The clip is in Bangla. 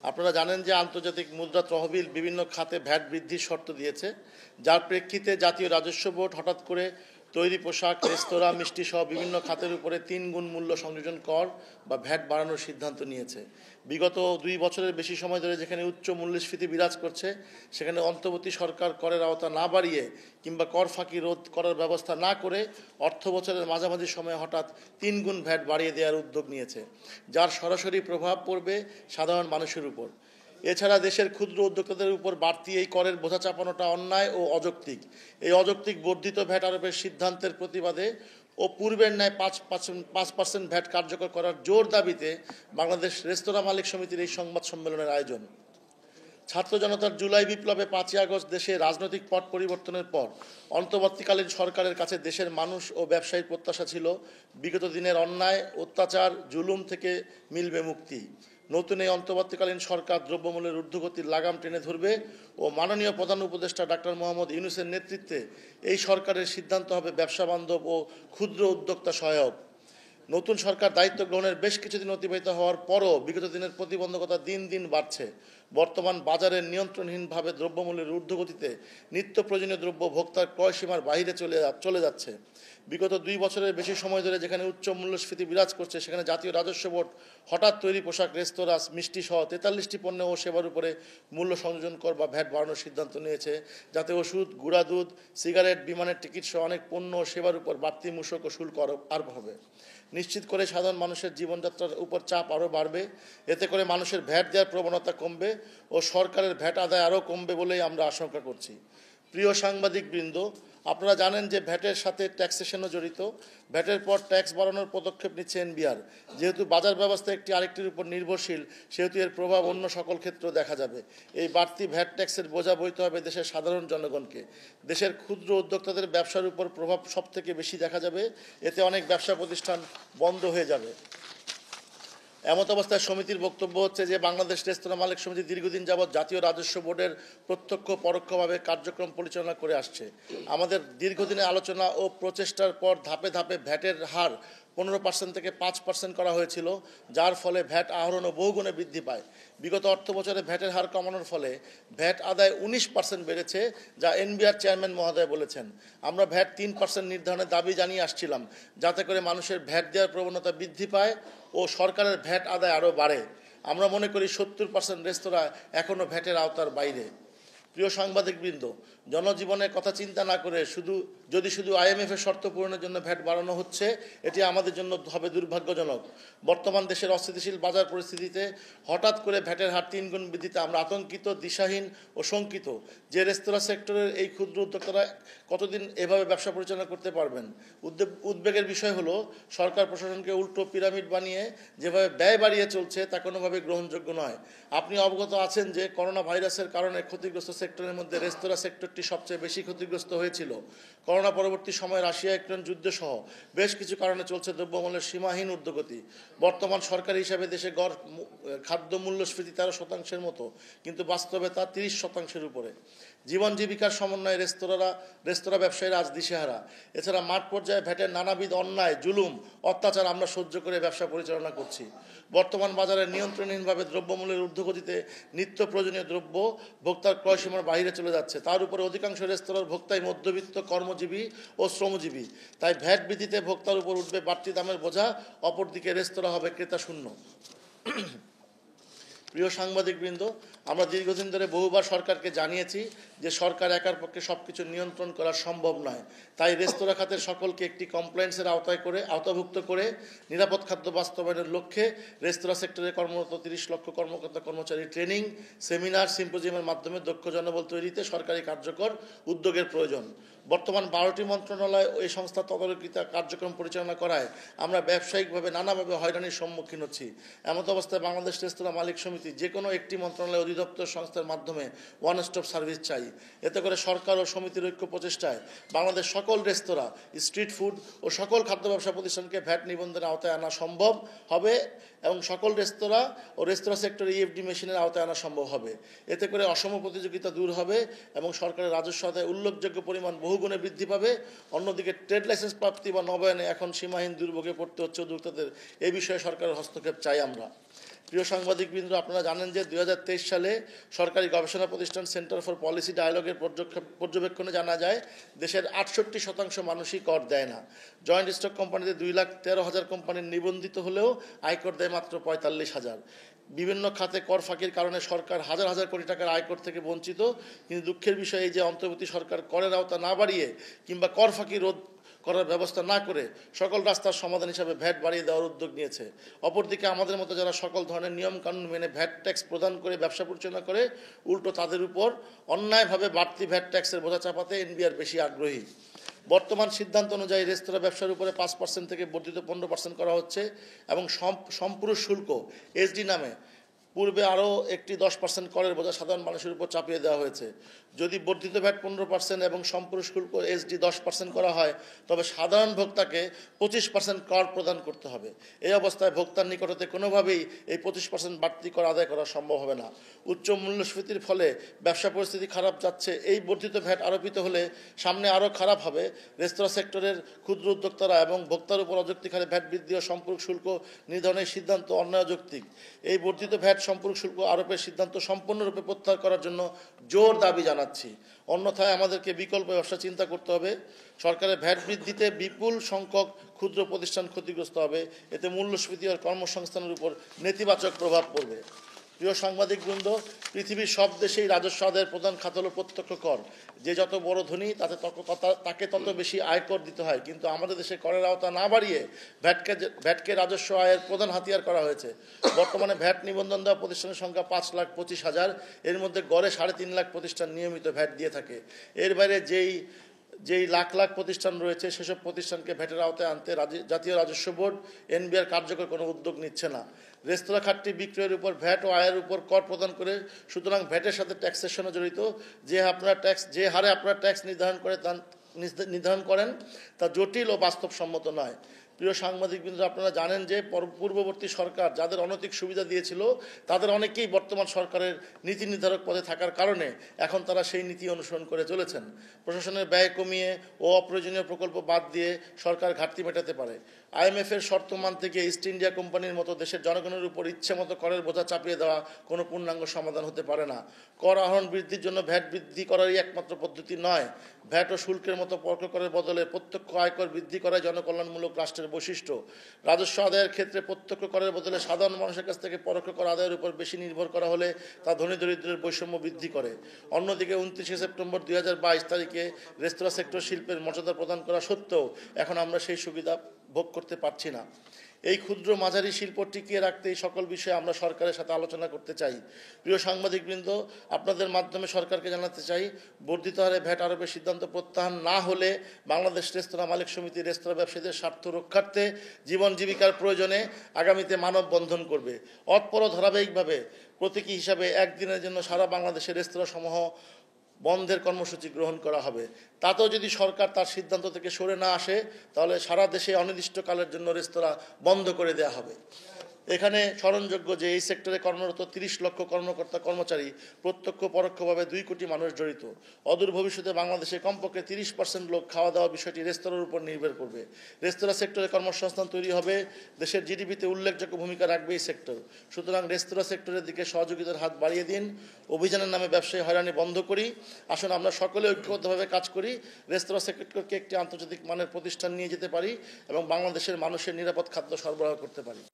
আপনারা জানেন যে আন্তর্জাতিক মুদ্রা তহবিল বিভিন্ন খাতে ভ্যাট বৃদ্ধির শর্ত দিয়েছে, যার প্রেক্ষিতে জাতীয় রাজস্ব বোর্ড হঠাৎ করে তৈরি পোশাক, রেস্তোরাঁ, মিষ্টি সহ বিভিন্ন খাতের উপরে ৩ গুণ মূল্য সংযোজন কর বা ভ্যাট বাড়ানোর সিদ্ধান্ত নিয়েছে। বিগত ২ বছরের বেশি সময় ধরে যেখানে উচ্চ মূল্যস্ফীতি বিরাজ করছে, সেখানে অন্তর্বর্তী সরকার করের আওতা না বাড়িয়ে কিংবা কর ফাঁকি রোধ করার ব্যবস্থা না করে অর্থ বছরের মাঝামাঝি সময়ে হঠাৎ ৩ গুণ ভ্যাট বাড়িয়ে দেওয়ার উদ্যোগ নিয়েছে, যার সরাসরি প্রভাব পড়বে সাধারণ মানুষের উপর। এছাড়া দেশের ক্ষুদ্র উদ্যোক্তাদের উপর বাড়তি এই করের বোঝা চাপানোটা অন্যায় ও অযৌক্তিক। এই অযৌক্তিক বর্ধিত ভ্যাট আরোপের সিদ্ধান্তের প্রতিবাদে ও পূর্বের ন্যায় ৫% ভ্যাট কার্যকর করার জোর দাবিতে বাংলাদেশ রেস্তোরাঁ মালিক সমিতির এই সংবাদ সম্মেলনের আয়োজন। ছাত্র জনতার জুলাই বিপ্লবে ৫ই আগস্ট দেশে রাজনৈতিক পট পরিবর্তনের পর অন্তর্বর্তীকালীন সরকারের কাছে দেশের মানুষ ও ব্যবসায়ীর প্রত্যাশা ছিল বিগত দিনের অন্যায়, অত্যাচার, জুলুম থেকে মিলবে মুক্তি। নতুন এই অন্তর্বর্তীকালীন সরকার দ্রব্যমূল্যের ঊর্ধ্বগতির লাগাম টেনে ধরবে ও মাননীয় প্রধান উপদেষ্টা ডক্টর মোহাম্মদ ইউনূসের নেতৃত্বে এই সরকারের সিদ্ধান্ত হবে ব্যবসা বান্ধব ও ক্ষুদ্র উদ্যোক্তা সহায়ক। নতুন সরকার দায়িত্ব গ্রহণের বেশ কিছুদিন অতিবাহিত হওয়ার পরও বিগত দিনের প্রতিবন্ধকতা দিন দিন বাড়ছে। বর্তমান বাজারের নিয়ন্ত্রণহীনভাবে দ্রব্যমূল্যের ঊর্ধ্বগতিতে নিত্য প্রয়োজনীয় দ্রব্য ভোক্তার ক্রয়সীমার বাইরে চলে যাচ্ছে। বিগত ২ বছরের বেশি সময় ধরে যেখানে উচ্চ মূল্যস্ফীতি বিরাজ করছে, সেখানে জাতীয় রাজস্ব বোর্ড হঠাৎ তৈরি পোশাক, রেস্তোরাঁ, মিষ্টি সহ ৪৩টি পণ্য ও সেবার উপরে মূল্য সংযোজন কর বা ভ্যাট বাড়ানোর সিদ্ধান্ত নিয়েছে, যাতে ওষুধ, গুঁড়া দুধ, সিগারেট, বিমানের টিকিট সহ অনেক পণ্য ও সেবার উপর বাড়তি মূসক ও শুল্ক আরোপ হবে। নিশ্চিত করে সাধারণ মানুষের জীবনযাত্রার উপর চাপ আরও বাড়বে। এতে করে মানুষের ভ্যাট দেওয়ার প্রবণতা কমবে ও সরকারের ভ্যাট আদায় আরও কমবে বলেই আমরা আশঙ্কা করছি। প্রিয় সাংবাদিকবৃন্দ, আপনারা জানেন যে ভ্যাটের সাথে ট্যাক্সেশনও জড়িত। ভ্যাটের পর ট্যাক্স বাড়ানোর পদক্ষেপ নিচ্ছে এনবিআর। যেহেতু বাজার ব্যবস্থা একটি আরেকটির উপর নির্ভরশীল, সেহেতু এর প্রভাব অন্য সকল ক্ষেত্রেও দেখা যাবে। এই বাড়তি ভ্যাট ট্যাক্সের বোঝা বইতে হবে দেশের সাধারণ জনগণকে। দেশের ক্ষুদ্র উদ্যোক্তাদের ব্যবসার উপর প্রভাব সবথেকে বেশি দেখা যাবে। এতে অনেক ব্যবসা প্রতিষ্ঠান বন্ধ হয়ে যাবে। এমত অবস্থায় সমিতির বক্তব্য হচ্ছে যে বাংলাদেশ রেস্তোরাঁ মালিক সমিতি দীর্ঘদিন যাবৎ জাতীয় রাজস্ব বোর্ডের প্রত্যক্ষ পরোক্ষভাবে কার্যক্রম পরিচালনা করে আসছে। আমাদের দীর্ঘদিনের আলোচনা ও প্রচেষ্টার পর ধাপে ধাপে ভ্যাটের হার ১৫% থেকে ৫% করা হয়েছিল, যার ফলে ভ্যাট আহরণও বহুগুণে বৃদ্ধি পায়। বিগত অর্থ বছরে ভ্যাটের হার কমানোর ফলে ভ্যাট আদায় ১৯% বেড়েছে, যা এনবিআর চেয়ারম্যান মহোদয় বলেছেন। আমরা ভ্যাট 3% নির্ধারণের দাবি জানিয়ে আসছিলাম, যাতে করে মানুষের ভ্যাট দেওয়ার প্রবণতা বৃদ্ধি পায় ও সরকারের ভ্যাট আদায় আরও বাড়ে। আমরা মনে করি ৭০% রেস্তোরাঁ এখনও ভ্যাটের আওতার বাইরে। প্রিয় সাংবাদিকবৃন্দ, জনজীবনের কথা চিন্তা না করে শুধু আইএমএফের শর্ত পূরণের জন্য ভ্যাট বাড়ানো হচ্ছে, এটি আমাদের জন্য হবে দুর্ভাগ্যজনক। বর্তমান দেশের অস্থিতিশীল বাজার পরিস্থিতিতে হঠাৎ করে ভ্যাটের হার ৩ গুণ বৃদ্ধিতে আমরা আতঙ্কিত, দিশাহীন ও শঙ্কিত যে রেস্তোরাঁ সেক্টরের এই ক্ষুদ্র উদ্যোক্তারা কতদিন এভাবে ব্যবসা পরিচালনা করতে পারবেন। উদ্বেগের বিষয় হলো সরকার প্রশাসনকে উল্টো পিরামিড বানিয়ে যেভাবে ব্যয় বাড়িয়ে চলছে, তা কোনোভাবেই গ্রহণযোগ্য নয়। আপনি অবগত আছেন যে করোনা ভাইরাসের কারণে ক্ষতিগ্রস্ত সেক্টরের মধ্যে রেস্তোরাঁ সেক্টরটি সবচেয়ে বেশি ক্ষতিগ্রস্ত হয়েছিল। করোনা পরবর্তী সময়ে রাশিয়া ইউক্রেন যুদ্ধ সহ বেশ কিছু কারণে চলছে দ্রব্যমূল্যের সীমাহীন ঊর্ধ্বগতি। বর্তমান সরকারি হিসাবে দেশে গড় খাদ্য মূল্যস্ফীতি 13% মতো, কিন্তু বাস্তবে তা 30%-এর উপরে। জীবন জীবিকার সমন্বয়ে রেস্তোরাঁ ব্যবসায়ীরা আজ দিশেহারা। এছাড়া মাঠ পর্যায়ে ভ্যাটের নানাবিধ অন্যায়, জুলুম, অত্যাচার আমরা সহ্য করে ব্যবসা পরিচালনা করছি। বর্তমান বাজারে নিয়ন্ত্রণহীনভাবে দ্রব্যমূল্যের ঊর্ধ্বগতিতে নিত্য প্রয়োজনীয় দ্রব্য ভোক্তার ক্রয়সীমার বাইরে চলে যাচ্ছে। তার উপরে অধিকাংশ রেস্তোরাঁর ভোক্তাই মধ্যবিত্ত, কর্মজীবী ও শ্রমজীবী। তাই ভ্যাট বৃদ্ধিতে ভোক্তার উপর উঠবে বাড়তি দামের বোঝা, অপরদিকে রেস্তোরাঁ হবে ক্রেতা শূন্য। প্রিয় সাংবাদিকবৃন্দ, আমরা দীর্ঘদিন ধরে বহুবার সরকারকে জানিয়েছি যে সরকার একার পক্ষে সব কিছু নিয়ন্ত্রণ করা সম্ভব নয়। তাই রেস্তোরাঁ খাতের সকলকে একটি কমপ্লায়েন্সের আওতাভুক্ত করে নিরাপদ খাদ্য বাস্তবায়নের লক্ষ্যে রেস্তোরাঁ সেক্টরে কর্মরত ৩০ লক্ষ কর্মকর্তা কর্মচারী ট্রেনিং, সেমিনার, সিম্পোজিয়ামের মাধ্যমে দক্ষ জনবল তৈরিতে সরকারি কার্যকর উদ্যোগের প্রয়োজন। বর্তমান 12টি মন্ত্রণালয় এই সংস্থা তদারকিতে কার্যক্রম পরিচালনা করায় আমরা ব্যবসায়িকভাবে নানাভাবে হয়রানির সম্মুখীন হচ্ছি। এমত অবস্থায় বাংলাদেশ রেস্তোরাঁ মালিক সমিতি যে কোনো একটি মন্ত্রণালয় অধিদপ্তর সংস্থার মাধ্যমে ওয়ান স্টপ সার্ভিস চাই। এতে করে সরকার ও সমিতির ঐক্য প্রচেষ্টায় বাংলাদেশ সকল রেস্তোরাঁ, স্ট্রিট ফুড ও সকল খাদ্য ব্যবসা প্রতিষ্ঠানকে ভ্যাট নিবন্ধনের আওতায় আনা সম্ভব হবে এবং সকল রেস্তোরাঁ সেক্টরে ইএফডি মেশিনের আওতায় আনা সম্ভব হবে। এতে করে অসম প্রতিযোগিতা দূর হবে এবং সরকারের রাজস্ব আদায় উল্লেখযোগ্য পরিমাণ বহুগুণে বৃদ্ধি পাবে। অন্যদিকে ট্রেড লাইসেন্স প্রাপ্তি বা নবায়নে এখন সীমাহীন দুর্ভোগে পড়তে হচ্ছে উদ্যোক্তাদের। এই বিষয়ে সরকারের হস্তক্ষেপ চাই আমরা। প্রিয় সাংবাদিকবৃন্দ, আপনারা জানেন যে 2023 সালে সরকারি গবেষণা প্রতিষ্ঠান সেন্টার ফর পলিসি ডায়ালগের পর্যবেক্ষণে জানা যায় দেশের 68% মানুষই কর দেয় না। জয়েন্ট স্টক কোম্পানিতে 2,13,000 কোম্পানির নিবন্ধিত হলেও আয়কর দেয় মাত্র 45,000। বিভিন্ন খাতে কর ফাঁকির কারণে সরকার হাজার হাজার কোটি টাকার আয়কর থেকে বঞ্চিত। কিন্তু দুঃখের বিষয় এই যে অন্তর্বর্তী সরকার করের আওতা না বাড়িয়ে কিংবা কর ফাঁকি রোধ করার ব্যবস্থা না করে সকল রাস্তার সমাধান হিসাবে ভ্যাট বাড়িয়ে দেওয়ার উদ্যোগ নিয়েছে। অপরদিকে আমাদের মতো যারা সকল ধরনের নিয়মকানুন মেনে ভ্যাট ট্যাক্স প্রদান করে ব্যবসা পরিচালনা করে, উল্টো তাদের উপর অন্যায়ভাবে বাড়তি ভ্যাট ট্যাক্সের বোঝা চাপাতে এনবিআর বেশি আগ্রহী। বর্তমান সিদ্ধান্ত অনুযায়ী রেস্তোরাঁ ব্যবসার উপরে 5% থেকে বর্ধিত 15% করা হচ্ছে এবং সম্পূরক শুল্ক এসডি নামে পূর্বে আরও একটি 10% করের বোঝা সাধারণ মানুষের উপর চাপিয়ে দেওয়া হয়েছে। যদি বর্ধিত ভ্যাট 15% এবং সম্পূরক শুল্ক এসডি 10% করা হয়, তবে সাধারণ ভোক্তাকে 25% কর প্রদান করতে হবে। এই অবস্থায় ভোক্তার নিকট হতে কোনোভাবেই এই 25% বাড়তি কর আদায় করা সম্ভব হবে না। উচ্চ মূল্যস্ফীতির ফলে ব্যবসা পরিস্থিতি খারাপ যাচ্ছে। এই বর্ধিত ভ্যাট আরোপিত হলে সামনে আরও খারাপ হবে। রেস্তোরাঁ সেক্টরের ক্ষুদ্র উদ্যোক্তারা এবং ভোক্তার উপর অযৌক্তিক হারে ভ্যাট বৃদ্ধি ও সম্পূরক শুল্ক নির্ধারণের সিদ্ধান্ত অন্যায়যৌক্তিক। এই বর্ধিত ভ্যাট সম্পূরক শুল্ক আরোপের সিদ্ধান্ত সম্পূর্ণরূপে প্রত্যাহার করার জন্য জোর দাবি জানাচ্ছি। অন্যথায় আমাদেরকে বিকল্প ব্যবসা চিন্তা করতে হবে। সরকারের ভ্যাট বৃদ্ধিতে বিপুল সংখ্যক ক্ষুদ্র প্রতিষ্ঠান ক্ষতিগ্রস্ত হবে। এতে মূল্যস্ফীতি আর কর্মসংস্থানের উপর নেতিবাচক প্রভাব পড়বে। প্রিয় সাংবাদিকবৃন্দ, পৃথিবীর সব দেশেই রাজস্ব আদায়ের প্রধান খাত হল প্রত্যক্ষ কর। যে যত বড় ধনী তাকে তত বেশি আয়কর দিতে হয়। কিন্তু আমাদের দেশে করের আওতা না বাড়িয়ে ভ্যাটকে রাজস্ব আয়ের প্রধান হাতিয়ার করা হয়েছে। বর্তমানে ভ্যাট নিবন্ধন দেওয়া প্রতিষ্ঠানের সংখ্যা 5,25,000। এর মধ্যে গড়ে 3.5 লাখ প্রতিষ্ঠান নিয়মিত ভ্যাট দিয়ে থাকে। এর বাইরে যেই লাখ লাখ প্রতিষ্ঠান রয়েছে, সেসব প্রতিষ্ঠানকে ভ্যাটের আওতায় আনতে জাতীয় রাজস্ব বোর্ড এনবিআর কার্যকর কোনো উদ্যোগ নিচ্ছে না। রেস্তোরাঁ খাতটি বিক্রয়ের উপর ভ্যাট ও আয়ের উপর কর প্রদান করে, সুতরাং ভ্যাটের সাথে ট্যাক্সেশনও জড়িত। যে হারে আপনারা ট্যাক্স নির্ধারণ করেন তা জটিল ও বাস্তবসম্মত নয়। প্রিয় সাংবাদিকবৃন্দ, আপনারা জানেন যে পূর্ববর্তী সরকার যাদের অনৈতিক সুবিধা দিয়েছিল, তাদের অনেকেই বর্তমান সরকারের নীতি নির্ধারক পদে থাকার কারণে এখন তারা সেই নীতি অনুসরণ করে চলেছেন। প্রশাসনের ব্যয় কমিয়ে ও অপ্রয়োজনীয় প্রকল্প বাদ দিয়ে সরকার ঘাটতি মেটাতে পারে। IMF-এর শর্ত মানতে গিয়ে ইস্ট ইন্ডিয়া কোম্পানির মতো দেশের জনগণের উপর ইচ্ছে মতো করের বোঝা চাপিয়ে দেওয়া কোনো পূর্ণাঙ্গ সমাধান হতে পারে না। কর আহরণ বৃদ্ধির জন্য ভ্যাট বৃদ্ধি করারই একমাত্র পদ্ধতি নয়। ভ্যাট ও শুল্কের মতো পরোক্ষ করের বদলে প্রত্যক্ষ আয়কর বৃদ্ধি করাই জনকল্যাণমূলক রাষ্ট্রের বৈশিষ্ট্য। রাজস্ব আদায়ের ক্ষেত্রে প্রত্যক্ষ করের বদলে সাধারণ মানুষের কাছ থেকে পরোক্ষ কর আদায়ের উপর বেশি নির্ভর করা হলে তা ধনী দরিদ্রের বৈষম্য বৃদ্ধি করে। অন্যদিকে 29 সেপ্টেম্বর 2022 তারিখে রেস্তোরাঁ সেক্টর শিল্পের মর্যাদা প্রদান করা সত্ত্বেও এখন আমরা সেই সুবিধা ভোগ করতে পারছি না। এই ক্ষুদ্র মাঝারি শিল্প টিকিয়ে রাখতে এই সকল বিষয়ে আমরা সরকারের সাথে আলোচনা করতে চাই। প্রিয় সাংবাদিকবৃন্দ, আপনাদের মাধ্যমে সরকারকে জানাতে চাই, বর্ধিত হারে ভ্যাট আরোপের সিদ্ধান্ত প্রত্যাহার না হলে বাংলাদেশ রেস্তোরাঁ মালিক সমিতি রেস্তোরাঁ ব্যবসায়ীদের স্বার্থ রক্ষার্থে জীবন জীবিকার প্রয়োজনে আগামীতে মানববন্ধন করবে। অতঃপর ধারাবাহিকভাবে প্রতীকী হিসাবে একদিনের জন্য সারা বাংলাদেশের রেস্তোরাঁ সমূহ বন্ধের কর্মসূচি গ্রহণ করা হবে। তাতেও যদি সরকার তার সিদ্ধান্ত থেকে সরে না আসে, তাহলে সারা দেশে অনির্দিষ্টকালের জন্য রেস্তোরাঁ বন্ধ করে দেওয়া হবে। এখানে স্মরণযোগ্য যে এই সেক্টরে কর্মরত 30 লক্ষ কর্মকর্তা কর্মচারী প্রত্যক্ষ পরোক্ষভাবে 2 কোটি মানুষ জড়িত। অদূর ভবিষ্যতে বাংলাদেশে কমপক্ষে 30% লোক খাওয়া দাওয়া বিষয়টি রেস্তোরাঁর উপর নির্ভর করবে। রেস্তোরাঁ সেক্টরে কর্মসংস্থান তৈরি হবে, দেশের জিডিপিতে উল্লেখযোগ্য ভূমিকা রাখবে এই সেক্টর। সুতরাং রেস্তোরাঁ সেক্টরের দিকে সহযোগিতার হাত বাড়িয়ে দিন। অভিযানের নামে ব্যবসায়ী হয়রানি বন্ধ করি। আসুন আমরা সকলে ঐক্যবদ্ধভাবে কাজ করি, রেস্তোরাঁ সেক্টরকে একটি আন্তর্জাতিক মানের প্রতিষ্ঠান নিয়ে যেতে পারি এবং বাংলাদেশের মানুষের নিরাপদ খাদ্য সরবরাহ করতে পারি।